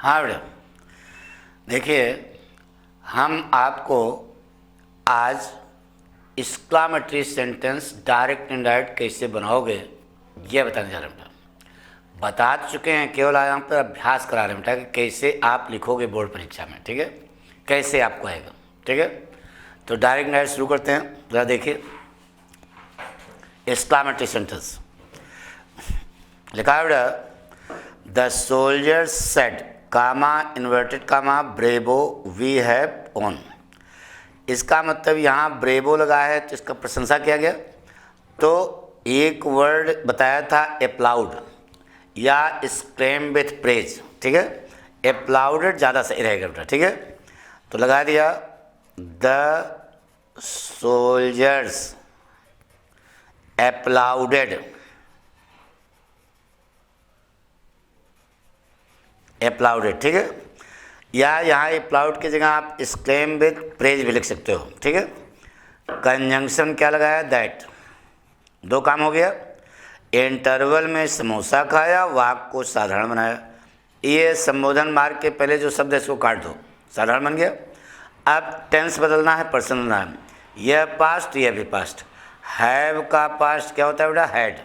हाँ बेटा, देखिए हम आपको आज एक्सक्लामेटरी सेंटेंस डायरेक्ट इनडायरेक्ट कैसे बनाओगे ये बताने जा रहे हैं बेटा। बता चुके हैं, केवल आज हम पर अभ्यास करा रहे हैं बेटा कि कैसे आप लिखोगे बोर्ड परीक्षा में। ठीक है, कैसे आपको आएगा। ठीक है, तो डायरेक्ट इनडायरेक्ट शुरू करते हैं। ज़रा देखिए, एक्सक्लामेटरी सेंटेंस लिखा है बेटा, the soldier said comma inverted comma bravo we have won. इसका मतलब यहाँ ब्रेवो लगा है तो इसका प्रशंसा किया गया। तो एक वर्ड बताया था एप्लाउड या स्क्लेम विथ प्रेज। ठीक है, एप्लाउडेड ज़्यादा सही रहेगा बेटा। ठीक है, तो लगा दिया द सोल्जर्स एप्लाउडेड, एप्लाउडेड। ठीक है, या यहाँ एप्लाउड की जगह आप स्क्लेम विथ प्रेज भी लिख सकते हो। ठीक है, कंजंक्शन क्या लगाया, दैट। दो काम हो गया, इंटरवल में समोसा खाया, वाक्य को साधारण बनाया। ये संबोधन मार्ग के पहले जो शब्द है इसको काट दो, साधारण बन गया। अब टेंस बदलना है, पर्सन बदलना है। यह पास्ट, यह भी पास्ट। हैव का पास्ट क्या होता है बेटा, हैड।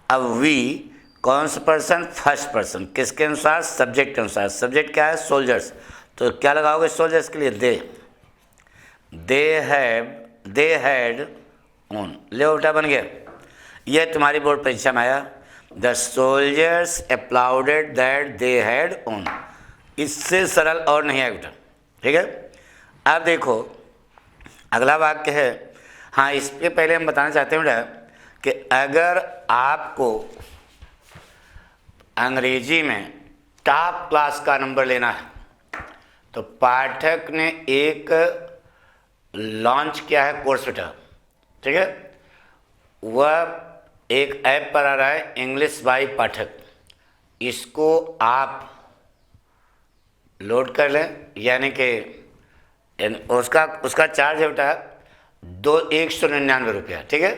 अब वी कौन सा पर्सन, फर्स्ट पर्सन। किसके अनुसार, सब्जेक्ट के अनुसार। सब्जेक्ट क्या है, सोल्जर्स। तो क्या लगाओगे सोल्जर्स के लिए, दे हैड ऑन। ले उल्टा बन गया। यह तुम्हारी बोर्ड परीक्षा में आया, the soldiers applauded that they had on. इससे सरल और नहीं है बेटा। ठीक है, अब देखो अगला वाक्य है। हाँ, इसके पहले हम बताना चाहते हैं बेटा कि अगर आपको अंग्रेजी में टॉप क्लास का नंबर लेना है तो पाठक ने एक लॉन्च किया है कोर्स बेटा। ठीक है, वह एक ऐप पर आ रहा है, इंग्लिश बाय पाठक। इसको आप लोड कर लें, यानी कि उसका चार्ज है बेटा 199 रुपया। ठीक है,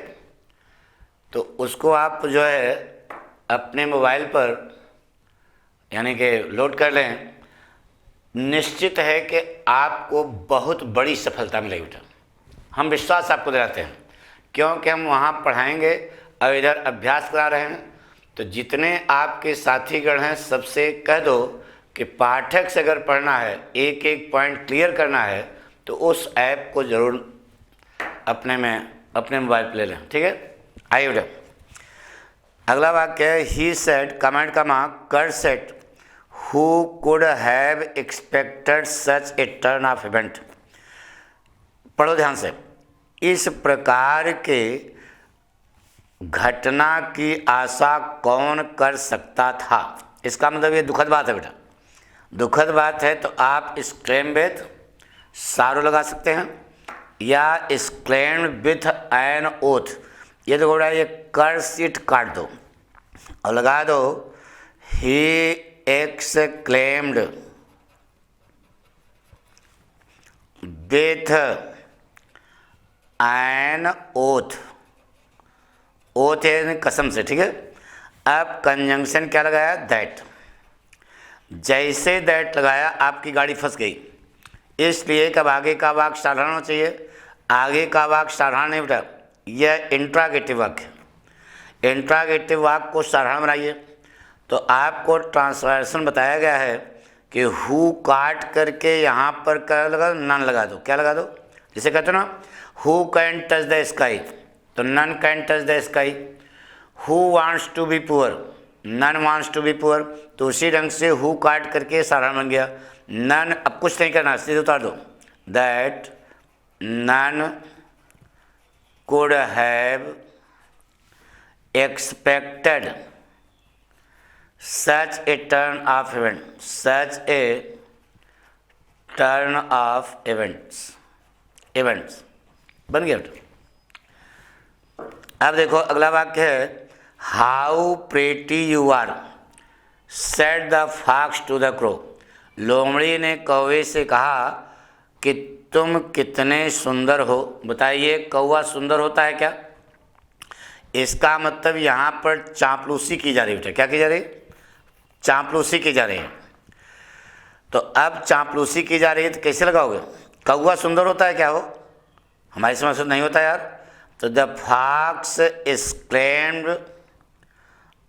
तो उसको आप जो है अपने मोबाइल पर यानी कि लोड कर लें। निश्चित है कि आपको बहुत बड़ी सफलता मिलेगी बेटा। हम विश्वास आपको दिलाते हैं, क्योंकि हम वहाँ पढ़ाएंगे और इधर अभ्यास करा रहे हैं। तो जितने आपके साथीगण हैं सबसे कह दो कि पाठक से अगर पढ़ना है, एक एक पॉइंट क्लियर करना है, तो उस ऐप को ज़रूर अपने मोबाइल पर ले लें। ठीक है, आइए बेटा अगला वाक्य है, ही सेड कमेंट कमा कर set who could have expected such A turn off event. पढ़ो ध्यान से। इस प्रकार के घटना की आशा कौन कर सकता था। इसका मतलब ये दुखद बात है बेटा। दुखद बात है तो आप स्क्लेम विथ सारो लगा सकते हैं या स्क्लेम विथ एन ओथ। ये तो बेटा ये कर सीट काट दो और लगा दो he exclaimed with an oath. Oath है कसम से। ठीक है, अब कंजंक्शन क्या लगाया, दैट। जैसे दैट लगाया आपकी गाड़ी फंस गई, इसलिए कब आगे का वाक्य साधारण होना चाहिए। आगे का वाक्य साधारण नहीं बेटा, यह इंट्रागेटिव वाक्य। इंट्रागेटिव वाक्य को साधारण बनाइए। तो आपको ट्रांसलेशन बताया गया है कि हु काट करके यहाँ पर क्या लगा दो, नन लगा दो। क्या लगा दो, जिसे कहते हो ना who can touch the sky, तो none can touch the sky. Who wants to be poor, none wants to be poor. तो उसी ढंग से हु काट करके साधारण बन गया। नन, अब कुछ नहीं करना, सीधे उतार दो, that none could have expected such a turn of events, such a turn of events बन गया। अब देखो अगला वाक्य है, how pretty you are said the fox to the crow. लोमड़ी ने कौवे से कहा कि तुम कितने सुंदर हो। बताइए कौवा सुंदर होता है क्या। इसका मतलब यहाँ पर चापलूसी की जा रही है। क्या की जा रही है, चापलूसी की जा रही है। तो अब चापलूसी की जा रही है तो कैसे लगाओगे? कौवा सुंदर होता है क्या हो? हमारी समझ से नहीं होता यार। तो द फॉक्स एक्सक्लेम्ड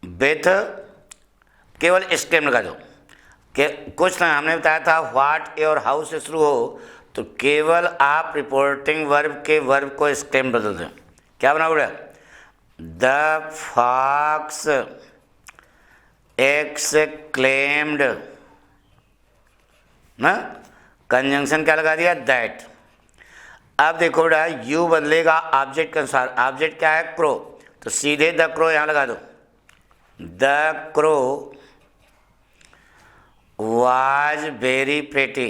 विथ, केवल एक्सक्लेम लगा दो कि कुछ ना, हमने बताया था व्हाट ए और हाउ से शुरू हो तो केवल आप रिपोर्टिंग वर्ब के वर्ब को एक्सक्लेम बदल दें। क्या बनाओगे? द फॉक्स एक्सक्लेम्ड ना, कंजंक्शन क्या लगा दिया? दैट। अब देखो बेटा, यू बदलेगा ऑब्जेक्ट के अनुसार। ऑब्जेक्ट क्या है? क्रो, तो सीधे द क्रो यहां लगा दो। The crow was very pretty,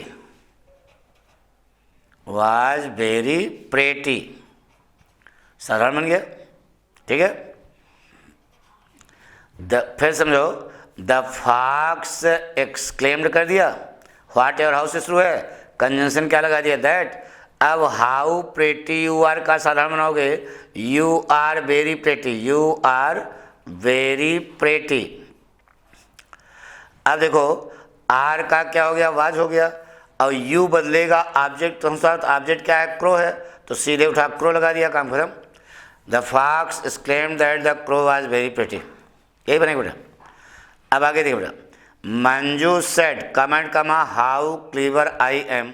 was very pretty, साधारण बन गया। ठीक है, फिर समझो, द फॉक्स एक्सक्लेम्ड कर दिया, व्हाट और हाउ से शुरू है, कंजंक्शन क्या लगा दिया? दैट। अब हाउ प्रेटी यू आर का साधारण बनाओगे, you are very pretty, you are very pretty. अब देखो, आर का क्या हो गया? वाज हो गया। और यू बदलेगा ऑब्जेक्ट के अनुसार, तो ऑब्जेक्ट क्या है? क्रो है, तो सीधे उठा क्रो लगा दिया, काम खत्म। The fox exclaimed that the crow was very pretty, यही बनेगा बेटा। अब आगे देखिए बेटा, Manju said comment comma how clever I am.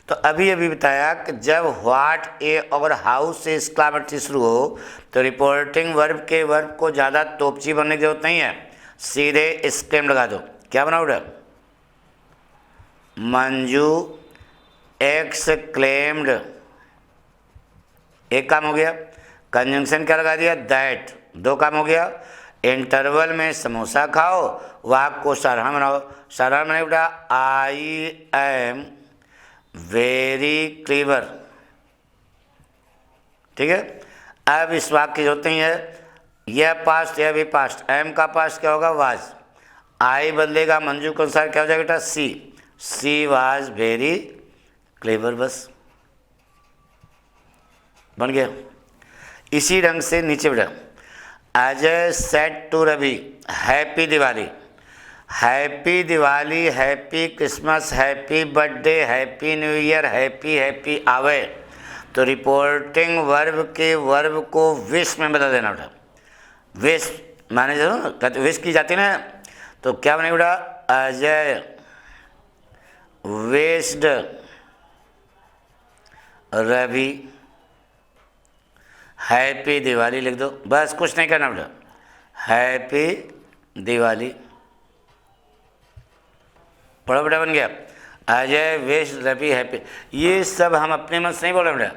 तो अभी अभी बताया कि जब व्हाट ए और हाउ से एक्सक्लेमेटरी शुरू हो तो रिपोर्टिंग वर्ब के वर्ब को ज़्यादा तोपची बनने की जरूरत नहीं है, सीधे एक्सक्लेम लगा दो। क्या बनाओ बेटा? मंजू एक्सक्लेम्ड, एक काम हो गया। कंजंक्शन क्या लगा दिया? दैट, दो काम हो गया। इंटरवल में समोसा खाओ, वाक्य को साधारण बनाओ। साधारण बनाए बेटा, आई एम वेरी क्लीवर। ठीक है, अब इस वाक्य की जरूरत नहीं है, यह पास्ट, यह भी पास्ट। एम का पास्ट क्या होगा? वाज। आई बदलेगा मंजू के अनुसार, क्या हो जाएगा बेटा? सी वाज वेरी क्लेवर, बस बन गया। इसी ढंग से नीचे बेटा, Ajay said to Ravi happy Diwali, happy Diwali, happy Christmas, happy birthday, happy new year, happy happy आवे। तो रिपोर्टिंग वर्ब के वर्ब को विश में बदल देना बेटा। विश माने जो विश की जाती है ना, तो क्या बनेगा बेटा? अजय विश्ड रवि हैप्पी दिवाली, लिख दो, बस कुछ नहीं करना बेटा, हैप्पी दिवाली। पढ़ो बेटा, बन गया। Ajay wish Ravi happy. ये सब हम अपने मन से नहीं बोल रहे बेटा,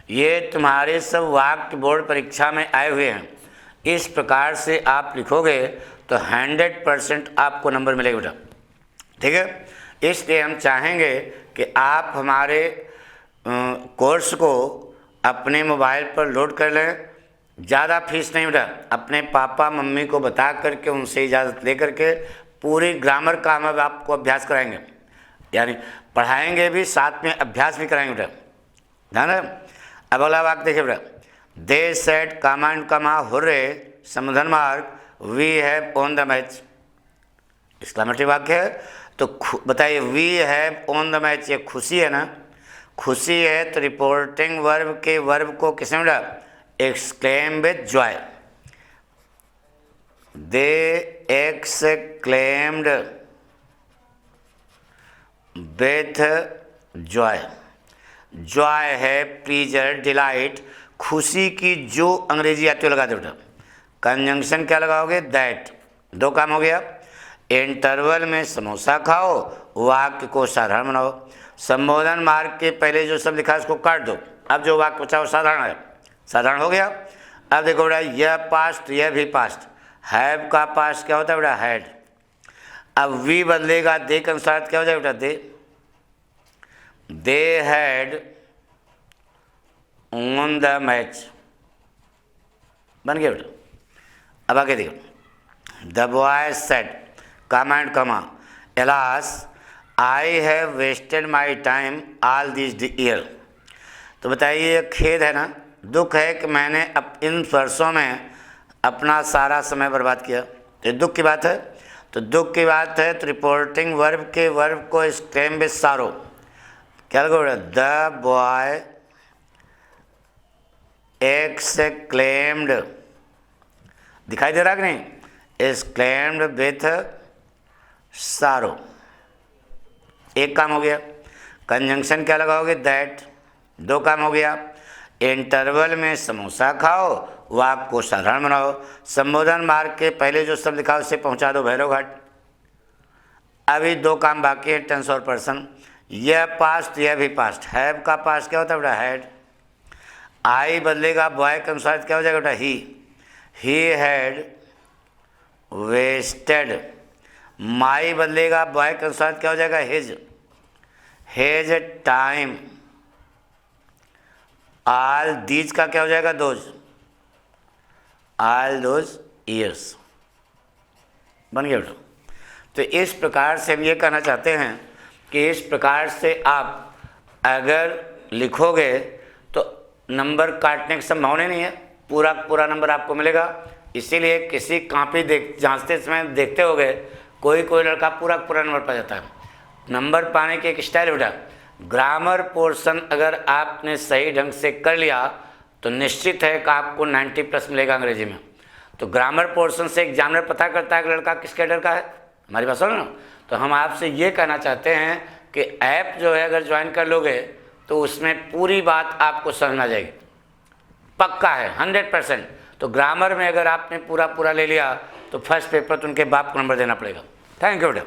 ये तुम्हारे सब वाक्य बोर्ड परीक्षा में आए हुए हैं। इस प्रकार से आप लिखोगे तो 100% आपको नंबर मिलेगा बेटा। ठीक है, इसलिए हम चाहेंगे कि आप हमारे कोर्स को अपने मोबाइल पर लोड कर लें। ज़्यादा फीस नहीं बेटा, अपने पापा मम्मी को बता करके उनसे इजाज़त ले करके पूरी ग्रामर का हम आपको अभ्यास कराएंगे, यानी पढ़ाएंगे भी, साथ में अभ्यास भी कराएंगे बेटा, ध्यान है। अब अगला वाक्य देखिए बेटा, they said comma and comma hurrah संबोधन mark we have won the match, exclamatory वाक्य है। तो बताइए, we have won the match, ये खुशी है ना? खुशी है तो रिपोर्टिंग वर्ब के वर्ब को किसने बेटा? Exclaim with Joy. They exclaimed with Joy. Joy है प्लीजर, डिलाइट, खुशी की जो अंग्रेजी आती है लगा दो बेटा। कंजंक्शन क्या लगाओगे? दैट, दो काम हो गया। इंटरवल में समोसा खाओ, वाक्य को साधारण बनाओ। संबोधन मार्ग के पहले जो सब लिखा है उसको काट दो। अब जो वाक्य बचा वो साधारण है, साधारण हो गया। अब देखो बेटा, यह पास्ट, यह भी पास्ट। हैव का पास्ट क्या होता है बेटा? हैड। अब वी बदलेगा दे के अनुसार, क्या हो जाएगा बेटा? They had won the match, बन गया बेटा। अब आगे देखो, the boy said comma and comma alas I have wasted my time all this year. तो बताइए, खेद है ना, दुख है कि मैंने अब इन वर्षों में अपना सारा समय बर्बाद किया, तो दुख की बात है। तो दुख की बात है तो रिपोर्टिंग वर्ब के वर्ब को क्लेम विद सारो क्या लगेगा? द बॉय एक्स क्लेम्ड, दिखाई दे रहा कि नहीं? इज क्लेम्ड विथ सारो, एक काम हो गया। कंजंक्शन क्या लगाओगे? दैट, दो काम हो गया। इंटरवल में समोसा खाओ, वाक्य को साधारण बनाओ। संबोधन मार्ग के पहले जो शब्द लिखा उससे पहुंचा दो भैरव घाट। अभी दो काम बाकी है, टेंस और पर्सन। यह पास्ट, यह भी पास्ट। हैव का पास्ट क्या होता है बेटा? हैड। आई बदलेगा बॉय के अनुसार क्या हो जाएगा बेटा? He had wasted. माई बदलेगा बॉय के अनुसार क्या हो जाएगा? His time. ऑल दीज का क्या हो जाएगा? दोज। All those years. बन गया बेटा। तो इस प्रकार से हम ये कहना चाहते हैं कि इस प्रकार से आप अगर लिखोगे तो नंबर काटने की संभावना नहीं है, पूरा पूरा नंबर आपको मिलेगा। इसीलिए किसी कॉपी जांचते समय देखते होगे कोई कोई लड़का पूरा पूरा नंबर पा जाता है। नंबर पाने की एक स्टाइल बेटा, ग्रामर पोर्शन अगर आपने सही ढंग से कर लिया तो निश्चित है कि आपको 90+ मिलेगा अंग्रेजी में। तो ग्रामर पोर्शन से एग्जामिनर पता करता है कि लड़का किस कैडर का है। हमारी बात सुनो ना। तो हम आपसे ये कहना चाहते हैं कि ऐप जो है अगर ज्वाइन कर लोगे तो उसमें पूरी बात आपको समझ में आ जाएगी, पक्का है 100%। तो ग्रामर में अगर आपने पूरा पूरा ले लिया तो फर्स्ट पेपर तो उनके बाप को नंबर देना पड़ेगा। थैंक यू बेटा।